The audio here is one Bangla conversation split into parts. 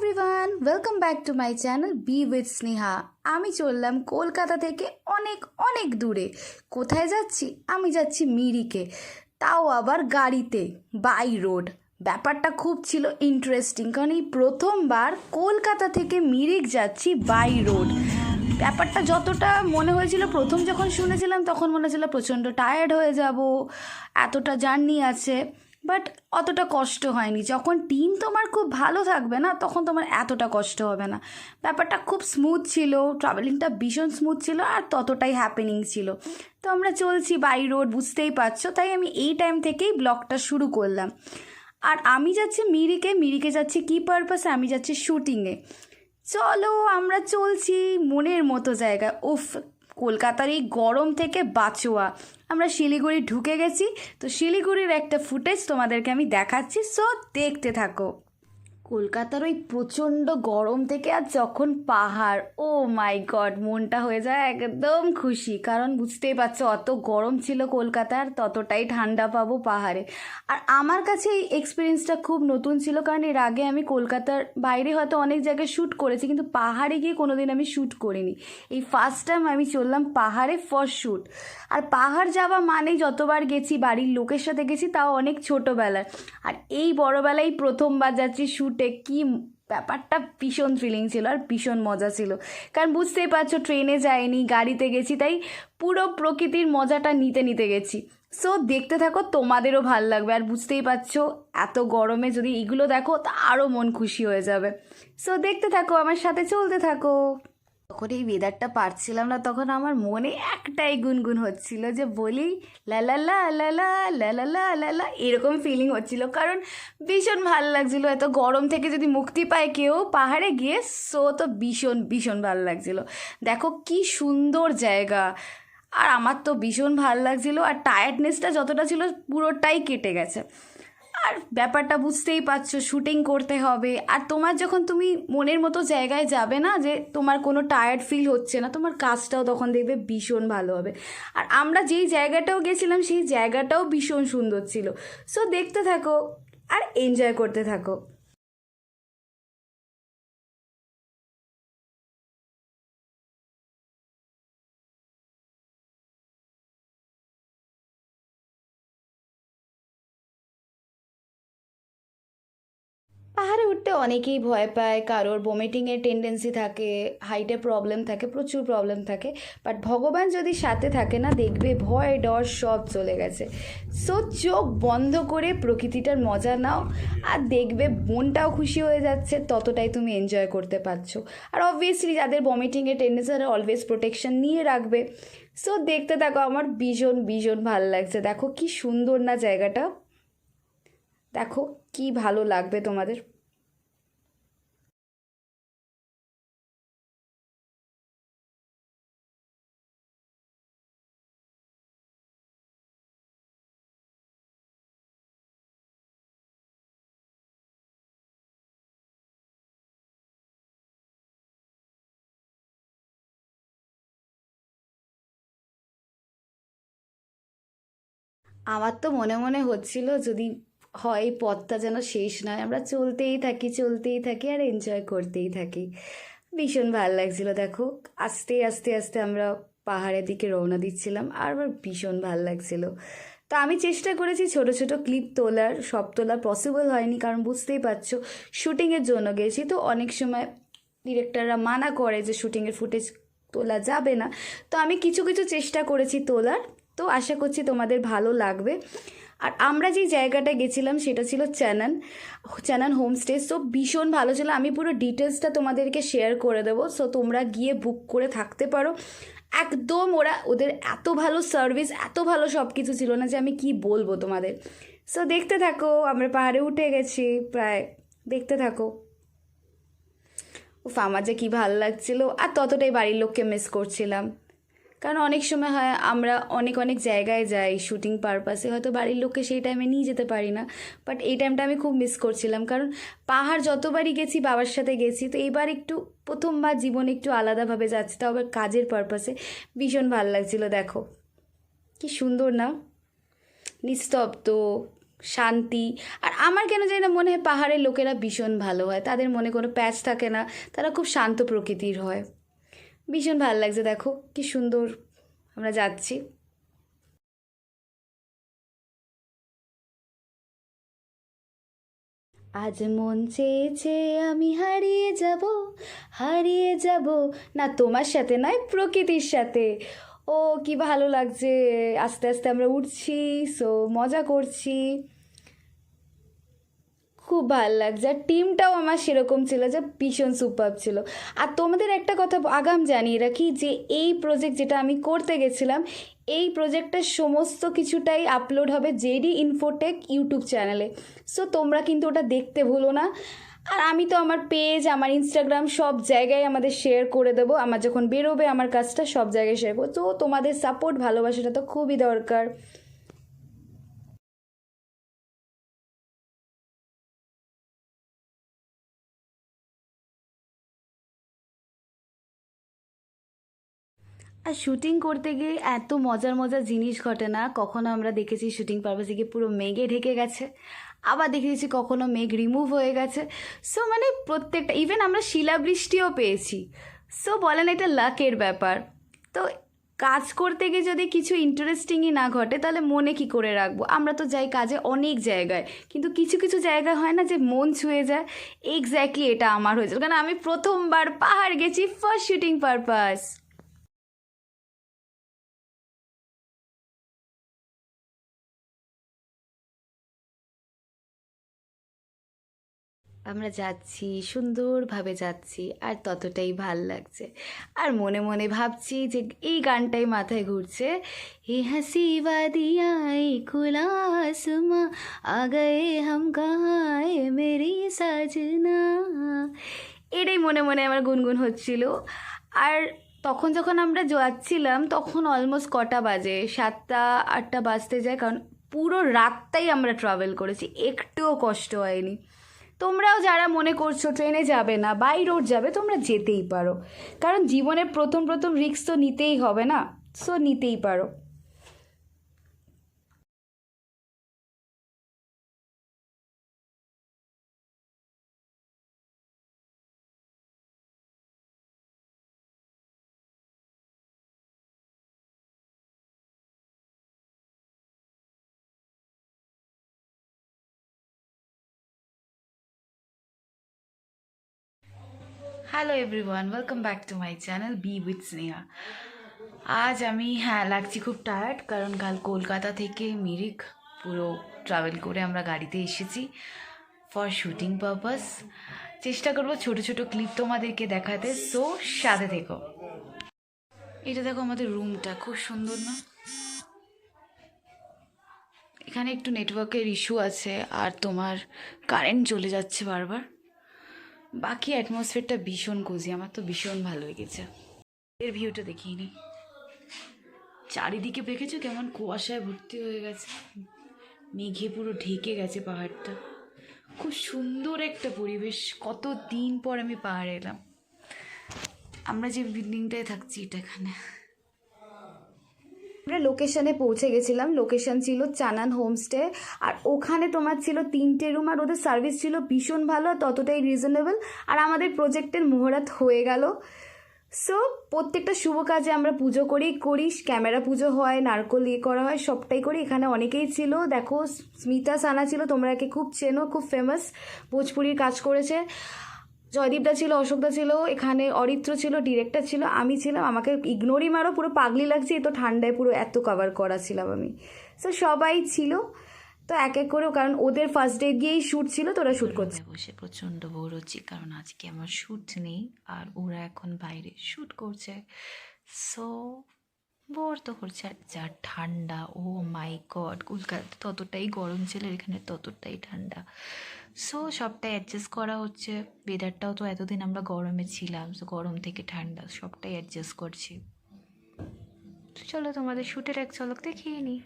Everyone, welcome back to my channel B with Sneha. আমি চললাম কলকাতা থেকে অনেক অনেক দূরে। কোথায় যাচ্ছি? আমি যাচ্ছি মিরিকে, তাও আবার গাড়িতে, বাই রোড। ব্যাপারটা খুব ছিল ইন্টারেস্টিং, কারণ এই প্রথমবার কলকাতা থেকে মিরিক যাচ্ছি বাই রোড। ব্যাপারটা যতটা মনে হয়েছিল, প্রথম যখন শুনেছিলাম তখন মনে হয়েছিল প্রচণ্ড টায়ার্ড হয়ে যাব, এতটা জার্নি আছে। বাট অতটা কষ্ট হয়নি। যখন টিম তোমার খুব ভালো থাকবে না, তখন তোমার এতটা কষ্ট হবে না। ব্যাপারটা খুব স্মুথ ছিল, ট্রাভেলিংটা ভীষণ স্মুথ ছিল, আর ততটাই হ্যাপেনিং ছিল। তো আমরা চলছি বাই রোড, বুঝতেই পারছো, তাই আমি এই টাইম থেকেই ব্লগটা শুরু করলাম। আর আমি যাচ্ছি মিরিকে। মিরিকে যাচ্ছি কী পারপাসে? আমি যাচ্ছি শ্যুটিংয়ে। চলো আমরা চলছি মনের মতো জায়গায়। উফ, কলকাতার এই গরম থেকে বাঁচোয়া। আমরা শিলিগুড়ি ঢুকে গেছি, তো শিলিগুড়ির একটা ফুটেজ তোমাদেরকে আমি দেখাচ্ছি, সো দেখতে থাকো। কলকাতার ওই প্রচণ্ড গরম থেকে আর যখন পাহাড়, ও মাই গড, মনটা হয়ে যায় একদম খুশি। কারণ বুঝতেই পারছো, অত গরম ছিল কলকাতার, ততটাই ঠান্ডা পাবো পাহাড়ে। আর আমার কাছে এই এক্সপিরিয়েন্সটা খুব নতুন ছিল, কারণ এর আগে আমি কলকাতার বাইরে হয়তো অনেক জায়গায় শ্যুট করেছি, কিন্তু পাহাড়ে গিয়ে কোনোদিন আমি শ্যুট করিনি। এই ফার্স্ট টাইম আমি চললাম পাহাড়ে ফর শ্যুট। আর পাহাড় যাওয়া মানে, যতবার গেছি বাড়ির লোকের সাথে গেছি, তাও অনেক ছোটোবেলার। আর এই বড়োবেলায় প্রথমবার যাচ্ছি শ্যুটে। কি ব্যাপারটা ভীষণ থ্রিলিং ছিল আর ভীষণ মজা ছিল। কারণ বুঝতেই পারছো, ট্রেনে যাইনি, গাড়িতে গেছি, তাই পুরো প্রকৃতির মজাটা নিতে নিতে গেছি। সো দেখতে থাকো, তোমাদেরও ভাল লাগবে। আর বুঝতেই পারছো, এত গরমে যদি এগুলো দেখো, তা আরও মন খুশি হয়ে যাবে। সো দেখতে থাকো, আমার সাথে চলতে থাকো। যখন এই ওয়েদারটা পারছিলাম না, তখন আমার মনে একটাই গুনগুন হচ্ছিল যে বলি লা লা লা লা লা লা লা লা লা লা, এরকম ফিলিং হচ্ছিল। কারণ ভীষণ ভালো লাগছিলো। এত গরম থেকে যদি মুক্তি পায় কেউ পাহাড়ে গিয়ে, সো তো ভীষণ ভীষণ ভালো লাগছিলো। দেখো কি সুন্দর জায়গা। আর আমার তো ভীষণ ভালো লাগছিলো, আর টায়ার্ডনেসটা যতটা ছিল পুরোটাই কেটে গেছে। আর ব্যাপারটা বুঝতেই পারছো, শ্যুটিং করতে হবে। আর তোমার যখন তুমি মনের মতো জায়গায় যাবে না, যে তোমার কোনো টায়ার্ড ফিল হচ্ছে না, তোমার কাজটাও তখন দেখবে ভীষণ ভালো হবে। আর আমরা যেই জায়গাটাও গেছিলাম, সেই জায়গাটাও ভীষণ সুন্দর ছিল। সো দেখতে থাকো আর এনজয় করতে থাকো। পাহাড়ে উঠতে অনেকেই ভয় পায়, কারোর বমিটিংয়ের টেন্ডেন্সি থাকে, হাইটে প্রবলেম থাকে, প্রচুর প্রবলেম থাকে। বাট ভগবান যদি সাথে থাকে না, দেখবে ভয় ডর সব চলে গেছে। সো চোখ বন্ধ করে প্রকৃতিটার মজা নাও, আর দেখবে মনটাও খুশি হয়ে যাচ্ছে, ততটাই তুমি এনজয় করতে পারছো। আর অবভিয়াসলি যাদের বমিটিংয়ের টেন্ডেন্সি, তারা অলওয়েজ প্রোটেকশন নিয়ে রাখবে। সো দেখতে থাকো, আমার ভীষণ ভীষণ ভালো লাগছে। দেখো কি সুন্দর না জায়গাটা, দেখো কি ভালো লাগবে তোমাদের। আমার তো মনে মনে হচ্ছিল, যদি হয় এই পথটা যেন শেষ নয়, আমরা চলতেই থাকি চলতেই থাকি আর এনজয় করতেই থাকি। ভীষণ ভালো লাগছিল। দেখো আস্তে আস্তে আস্তে আমরা পাহাড়ের দিকে রওনা দিচ্ছিলাম, আর আমার ভীষণ ভালো লাগছিল। তো আমি চেষ্টা করেছি ছোট ছোট ক্লিপ তোলার, সব তোলা পসিবল হয়নি, কারণ বুঝতেই পারছো শ্যুটিংয়ের জন্য গেছি, তো অনেক সময় ডিরেক্টররা মানা করে যে শ্যুটিংয়ের ফুটেজ তোলা যাবে না। তো আমি কিছু কিছু চেষ্টা করেছি তোলার, তো আশা করছি তোমাদের ভালো লাগবে। আর আমরা যে জায়গাটা গেছিলাম সেটা ছিল চ্যানান, চ্যানান হোমস্টে। সো ভীষণ ভালো ছিল। আমি পুরো ডিটেলসটা তোমাদেরকে শেয়ার করে দেবো, সো তোমরা গিয়ে বুক করে থাকতে পারো। একদম ওদের এত ভালো সার্ভিস, এত ভালো সব কিছু ছিল না যে আমি কি বলবো তোমাদের। সো দেখতে থাকো, আমরা পাহাড়ে উঠে গেছি প্রায়, দেখতে থাকো। উফ, আমার যে কী ভালো লাগছিল, আর ততটাই বাড়ির লোককে মিস করছিলাম। কারণ অনেক সময় হয় আমরা অনেক অনেক জায়গায় যাই শ্যুটিং পারপাসে, হয়তো বাড়ির লোককে সেই টাইমে নিয়ে যেতে পারি না। বাট এই টাইমটা আমি খুব মিস করছিলাম, কারণ পাহাড় যতবারই গেছি বাবার সাথে গেছি, তো এইবার একটু প্রথমবার জীবনে একটু আলাদাভাবে যাচ্ছি, তাও আবার কাজের পারপাসে। ভীষণ ভালো লাগছিল। দেখো কি সুন্দর না, নিস্তব্ধ, শান্তি। আর আমার কেন জানি না মনে হয় পাহাড়ের লোকেরা ভীষণ ভালো হয়, তাদের মনে কোনো প্যাচ থাকে না, তারা খুব শান্ত প্রকৃতির হয়। ভীষণ ভালো লাগছে, দেখো কি সুন্দর আমরা যাচ্ছি। আজ মন চেয়েছে আমি হারিয়ে যাব, হারিয়ে যাব, না তোমার সাথে নয় প্রকৃতির সাথে। ও কি ভালো লাগছে, আস্তে আস্তে আমরা উঠছি, সো মজা করছি, খুব ভাল লাগছে। আর টিমটাও আমার সেরকম ছিল যে ভীষণ সুপার ছিল। আর তোমাদের একটা কথা আগাম জানিয়ে রাখি যে এই প্রজেক্ট যেটা আমি করতে গেছিলাম, এই প্রজেক্টের সমস্ত কিছুটাই আপলোড হবে জেডি ইনফোটেক ইউটিউব চ্যানেলে। সো তোমরা কিন্তু ওটা দেখতে ভুলো না। আর আমি তো আমার পেজ, আমার ইনস্টাগ্রাম সব জায়গায় আমাদের শেয়ার করে দেবো, আমার যখন বেরোবে আমার কাজটা সব জায়গায় শেয়ার করবো। তো তোমাদের সাপোর্ট ভালোবাসাটা তো খুবই দরকার। আর শ্যুটিং করতে গিয়ে এত মজার মজার জিনিস ঘটে না, কখনো আমরা দেখেছি শ্যুটিং পারপাসে গিয়ে পুরো মেঘে ঢেকে গেছে, আবার দেখেছি কখনো মেঘ রিমুভ হয়ে গেছে। সো মানে প্রত্যেকটা, ইভেন আমরা শিলাবৃষ্টিও পেয়েছি। সো বলেন এটা লাকের ব্যাপার। তো কাজ করতে গিয়ে যদি কিছু ইন্টারেস্টিংই না ঘটে তাহলে মনে কি করে রাখবো। আমরা তো যাই কাজে অনেক জায়গায়, কিন্তু কিছু কিছু জায়গায় হয় না যে মন ছুঁয়ে যায়। এক্স্যাক্টলি এটা আমার হয়েছিল, কারণ আমি প্রথমবার পাহাড় গেছি ফার্স্ট শ্যুটিং পারপাস। আমরা যাচ্ছি, সুন্দরভাবে যাচ্ছি, আর ততটাই ভাল লাগছে। আর মনে মনে ভাবছি যে এই গানটাই মাথায় ঘুরছে, হে হাসি বাদিয়া এই খোলা আসমা আ গয়ে হাম কাহাঁ এ মেরি সাজনা। এটাই মনে মনে আমার গুনগুন হচ্ছিল। আর তখন যখন আমরা যাচ্ছিলাম তখন অলমোস্ট কটা বাজে, 7টা 8টা বাজতে যায়, কারণ পুরো রাতটাই আমরা ট্রাভেল করেছি, একটুও কষ্ট হয়নি। তোমরাও যারা মনে করছো ট্রেনে যাবে না, বাই রোড যাবে, তোমরা যেতেই পারো, কারণ জীবনে প্রথম প্রথম রিস্ক তো নিতেই হবে না, সো নিতেই পারো। Hello everyone, welcome back to my channel B with Sneha. আজ আমি লাগছি খুব টায়ার্ড, কারণ কাল কলকাতা থেকে মিরিক পুরো ট্রাভেল করে আমরা গাড়িতে এসেছি ফর শুটিং পারপাস। চেষ্টা করবো ছোট ছোট ক্লিপ তোমাদেরকে দেখাতে, সো সাথে থেকো। এটা দেখো আমাদের রুমটা, খুব সুন্দর না? এখানে একটু নেটওয়ার্কের ইস্যু আছে, আর তোমার কারেন্ট চলে যাচ্ছে বারবার। বাকি অ্যাটমসফিয়ারটা ভীষণ কোজি, আমার তো ভীষণ ভালো লেগেছে। এর ভিউটা দেখিয়ে নি, চারিদিকে দেখেছো কেমন কুয়াশায় ভর্তি হয়ে গেছে, মেঘে পুরো ঢেকে গেছে পাহাড়টা। খুব সুন্দর একটা পরিবেশ, কত দিন পর আমি পাহাড়ে এলাম। আমরা যে বিল্ডিংটায় থাকছি এটা এখানে। আমরা লোকেশনে পৌঁছে গেছিলাম, লোকেশন ছিল চানান হোমস্টে। আর ওখানে তোমার ছিল 3টে রুম, আর ওদের সার্ভিস ছিল ভীষণ ভালো, ততটাই রিজনেবল। আর আমাদের প্রজেক্টের মুহূর্ত হয়ে গেল। সো প্রত্যেকটা শুভ কাজে আমরা পুজো করি, ক্যামেরা পুজো হয়, নারকোল করা হয়, সবটাই করি। এখানে অনেকেই ছিল, দেখো স্মিতা সানা ছিল, তোমরা একে খুব চেনো, খুব ফেমাস, ভোজপুরির কাজ করেছে। জয়দীপদা ছিল, অশোকদা ছিল, এখানে অরিত্র ছিল, ডিরেক্টর ছিল, আমি ছিলাম। আমাকে ইগনোরই মারো, পুরো পাগলি লাগছে, এ তো ঠান্ডায় পুরো এত কভার করা ছিলাম আমি। সো সবাই ছিল, তো এক এক করেও, কারণ ওদের ফার্স্ট ডে গিয়েই শ্যুট ছিল, তো ওরা শ্যুট করছে। বসে প্রচণ্ড বোর হচ্ছি, কারণ আজকে আমার শ্যুট নেই আর ওরা এখন বাইরে শ্যুট করছে। সো বোর তো করছে, আর যা ঠান্ডা, ও মাই গড! কলকাতা ততটাই গরম ছিল, এখানে ততটাই ঠান্ডা। সো সবটাই অ্যাডজাস্ট করা হচ্ছে। ওয়েদারটাও তো এতদিন আমরা গরমে ছিলাম, সো গরম থেকে ঠান্ডা সবটাই অ্যাডজাস্ট করছি। তো চলো তোমাদের শ্যুটের এক ঝলক দেখিয়ে নিই।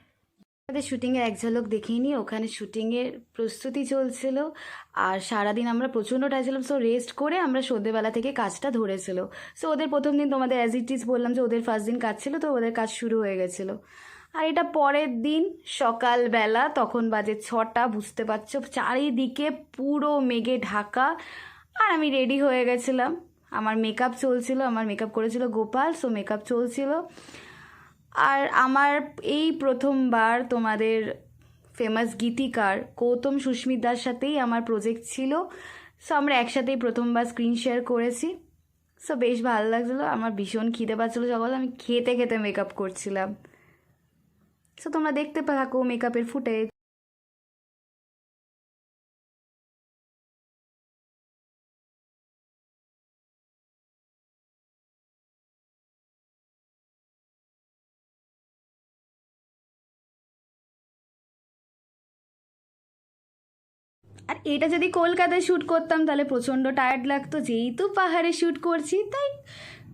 আমাদের শুটিংয়ের এক ঝলক দেখিয়ে নিই। ওখানে শুটিংয়ের প্রস্তুতি চলছিল, আর সারাদিন আমরা প্রচণ্ড টায়ার্ড ছিলাম, সো রেস্ট করে আমরা সন্ধ্যেবেলা থেকে কাজটা ধরেছিল। সো ওদের প্রথম দিন তোমাদের অ্যাজ ইট ইজ বললাম যে ওদের ফার্স্ট দিন কাজ ছিল, তো ওদের কাজ শুরু হয়ে গেছিলো। আর এটা পরের দিন সকালবেলা, তখন বাজে 6টা, বুঝতে পারছো চারিদিকে পুরো মেঘে ঢাকা। আর আমি রেডি হয়ে গেছিলাম, আমার মেকআপ চলছিল, আমার মেকআপ করেছিল গোপাল, সো মেকআপ চলছিল। আর আমার এই প্রথমবার তোমাদের ফেমাস গীতিকার গৌতম সুস্মিতার সাথেই আমার প্রজেক্ট ছিল। সো আমরা একসাথেই প্রথমবার স্ক্রিন শেয়ার করেছি। সো বেশ ভালো লাগছিলো, আমার ভীষণ খিদে পাচ্ছিলো সকালে, আমি খেতে খেতে মেকআপ করছিলাম। সো তোমরা দেখতে থাকো মেকআপের ফুটেজ। আর এটা যদি কলকাতায় শ্যুট করতাম তাহলে প্রচণ্ড টায়ার্ড লাগতো, যেহেতু পাহাড়ে শ্যুট করছি তাই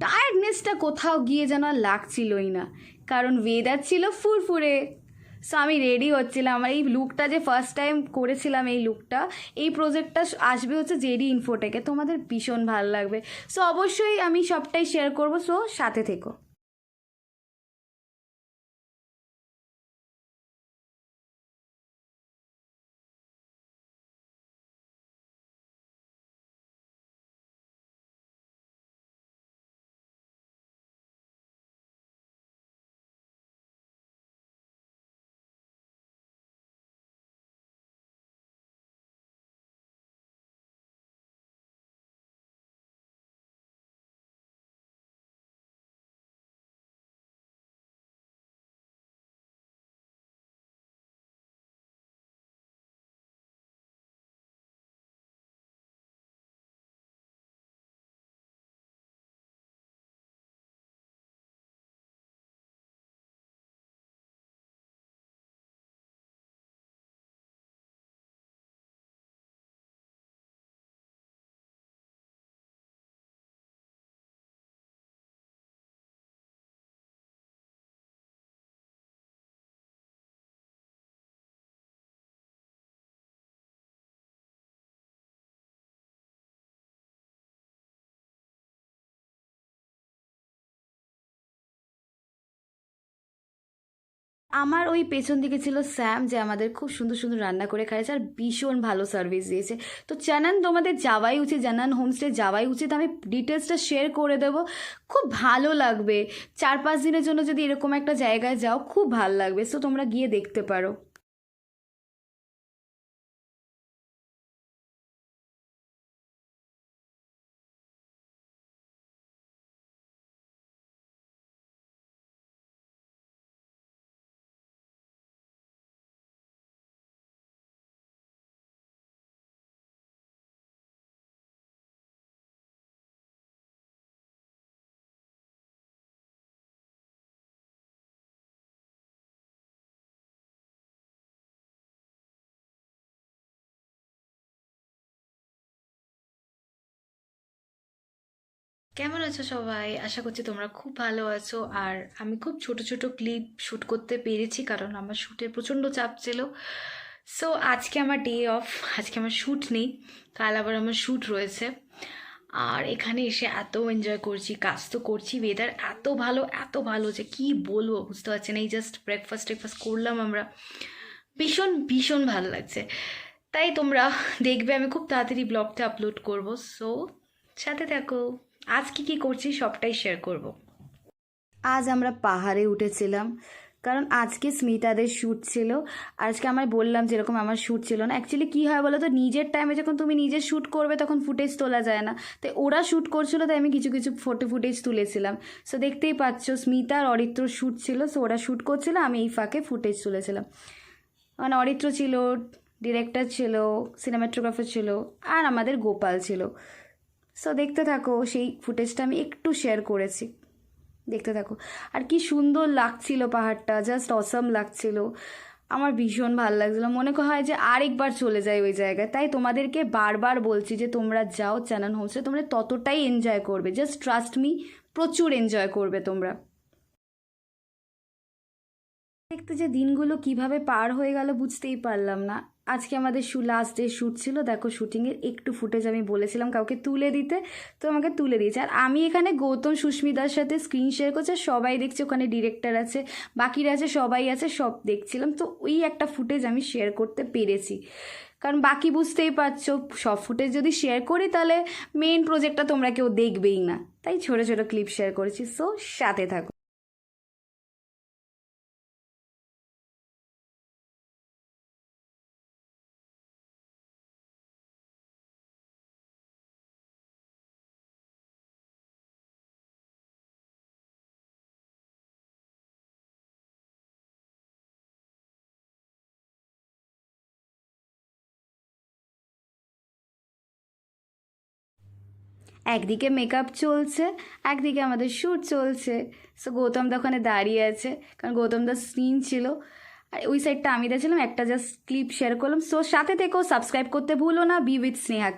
টায়ার্ডনেসটা কোথাও গিয়ে যেন আর লাগছিলই না, কারণ ওয়েদার ছিল ফুরফুরে। সো আমি রেডি হচ্ছিলাম, আমার এই লুকটা যে ফার্স্ট টাইম করেছিলাম, এই লুকটা, এই প্রজেক্টটা আসবে হচ্ছে জেডি ইনফোটেকে, তোমাদের ভীষণ ভালো লাগবে। সো অবশ্যই আমি সবটাই শেয়ার করবো, সো সাথে থেকো। আমার ওই পেছন দিকে ছিল স্যাম, যে আমাদের খুব সুন্দর সুন্দর রান্না করে খাইয়েছে আর ভীষণ ভালো সার্ভিস দিয়েছে। তো জানান তোমাদের যাওয়াই উচিত, জানান হোমস্টে যাওয়াই উচিত, আমি ডিটেলসটা শেয়ার করে দেবো, খুব ভালো লাগবে। 4-5 দিনের জন্য যদি এরকম একটা জায়গায় যাও খুব ভালো লাগবে, সো তোমরা গিয়ে দেখতে পারো। কেমন আছো সবাই? আশা করছি তোমরা খুব ভালো আছো। আর আমি খুব ছোট ছোট ক্লিপ শ্যুট করতে পেরেছি, কারণ আমার শ্যুটের প্রচণ্ড চাপ ছিল। সো আজকে আমার ডে অফ, আজকে আমার শ্যুট নেই, কাল আবার আমার শ্যুট রয়েছে। আর এখানে এসে এত এনজয় করছি, কাজ তো করছি, ওয়েদার এত ভালো যে কি বলবো বুঝতে পারছি না। এই জাস্ট ব্রেকফাস্ট করলাম আমরা, ভীষণ ভীষণ ভালো লাগছে। তাই তোমরা দেখবে আমি খুব তাড়াতাড়ি ব্লগটা আপলোড করব, সো সাথে থাকো। আজ কি কি করছি সবটাই শেয়ার করব। আজ আমরা পাহাড়ে উঠেছিলাম, কারণ আজকে স্মিতাদের শ্যুট ছিল। আজকে আমায় বললাম যেরকম আমার শ্যুট ছিল না, অ্যাকচুয়ালি কী হয় বলো তো, নিজের টাইমে যখন তুমি নিজে শ্যুট করবে তখন ফুটেজ তোলা যায় না, তাই ওরা শ্যুট করছিল, তাই আমি কিছু কিছু ফুটেজ তুলেছিলাম। সো দেখতেই পাচ্ছ স্মিতা আর অরিত্রর শ্যুট ছিল, সো ওরা শ্যুট করছিল, আমি এই ফাঁকে ফুটেজ তুলেছিলাম। মানে অরিত্র ছিল, ডিরেক্টর ছিল, সিনেমাটোগ্রাফার ছিল, আর আমাদের গোপাল ছিল। সো দেখতে থাকো, সেই ফুটেজটা আমি একটু শেয়ার করেছি, দেখতে থাকো। আর কি সুন্দর লাগছিল পাহাড়টা, জাস্ট অসাম লাগছিল, আমার ভীষণ ভালো লাগছিলো, মনে হয় যে আরেকবার চলে যাই ওই জায়গায়। তাই তোমাদেরকে বারবার বলছি যে তোমরা যাও চ্যানেল হোমস্টে, তোমরা ততটাই এনজয় করবে, জাস্ট ট্রাস্ট মি, প্রচুর এনজয় করবে তোমরা। দেখতে যে দিনগুলো কিভাবে পার হয়ে গেল বুঝতেই পারলাম না, আজকে আমাদের লাস্ট ডে শ্যুট ছিল, দেখো শ্যুটিংয়ের একটু ফুটেজ আমি বলেছিলাম কাউকে তুলে দিতে, তো আমাকে তুলে দিয়েছে। আর আমি এখানে গৌতম সুস্মিতার সাথে স্ক্রিন শেয়ার করছি, সবাই দেখছে, ওখানে ডিরেক্টর আছে, বাকিরা আছে, সবাই আছে, সব দেখছিলাম। তো ওই একটা ফুটেজ আমি শেয়ার করতে পেরেছি, কারণ বাকি বুঝতেই পারছো সব ফুটেজ যদি শেয়ার করি তাহলে মেইন প্রজেক্টটা তোমরা কেউ দেখবেই না, তাই ছোটো ছোটো ক্লিপ শেয়ার করেছি। সো সাথে থাকো। একদিকে মেকআপ চলছে, একদিকে আমাদের শ্যুট চলছে। সো গৌতম দা ওখানে দাঁড়িয়ে আছে, কারণ গৌতম দার সিন ছিল, আর ওই সাইডটা আমি ছিলাম। একটা জাস্ট ক্লিপ শেয়ার করলাম। সো সাথে থেকেও সাবস্ক্রাইব করতে ভুলো না বি উইথ স্নেহাকে।